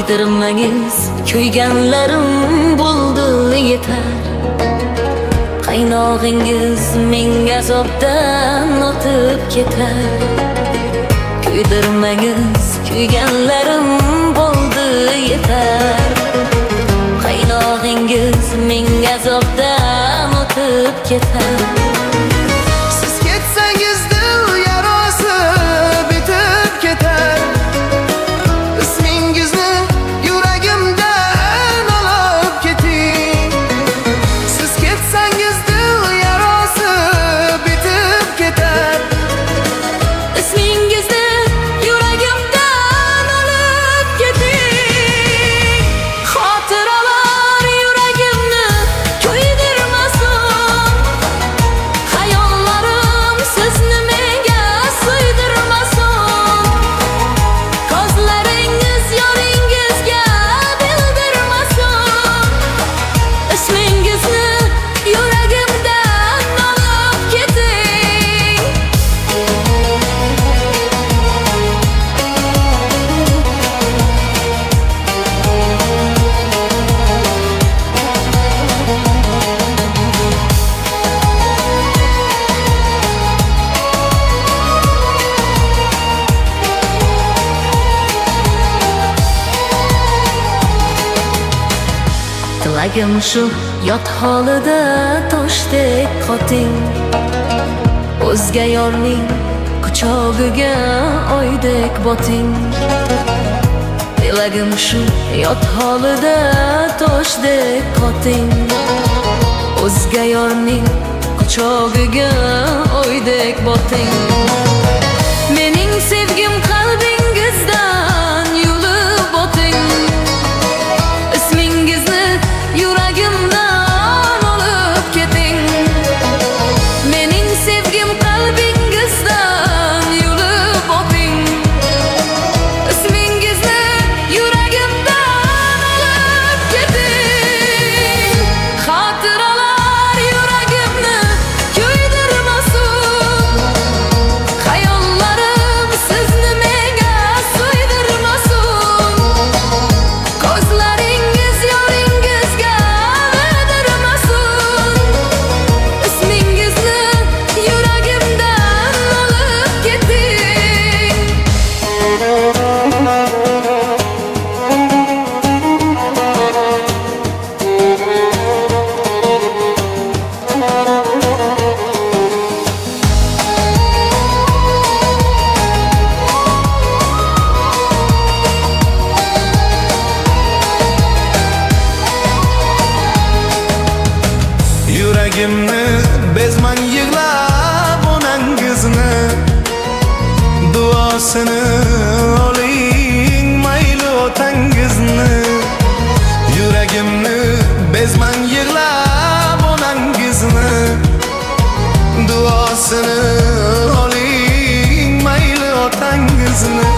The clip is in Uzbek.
kuydirmangiz, kuyganlarim bo'ldi yetar. Qaynog'ingiz menga azobdan o'tib ketar. Kuydirmangiz, kuyganlarim bo'ldi yetar. Qaynog'ingiz menga azobdan o'tib ketar. Siz ketsangiz dil yarasi bitib ketar. Ismingizni yuragimdan olib keting. Siz ketsangiz dil yarasi bitib ketar. Ismingizni yuragimdan olib keting. Xotiralar yuragimni kuydirmasin. Xayollarim sizni menga suydirmasin. Ko'zlaringiz yoringizga bildirmasin. Ismingizni yuragimdan olib keting. Tilagim shu yot holida toshdek qoting. O'zga yorning quchog'iga oydek boting. Tilagim shu yot holida toshdek qoting. O'zga yorning quchog'iga oydek boting. Mening sevgim qalbingizdan yulib o'ting. Ismingizni yuragimdan olib keting. Mening sevgim qalbingizdan yulib o'ting. Ismingizni yuragimdan olib keting. Xotiralar yuragimni kuydirmasin. Xayollarim sizni menga suydirmasin. Ko'zlaringiz yoringizga bildirmasin. Ismingizni yuragimdan olib keting. Yuragimni bezmang yig'lab onangizni. Duosini oling mayli otangizni. Yuragimni bezmang yig'lab onangizni. Duosini oling mayli otangizni.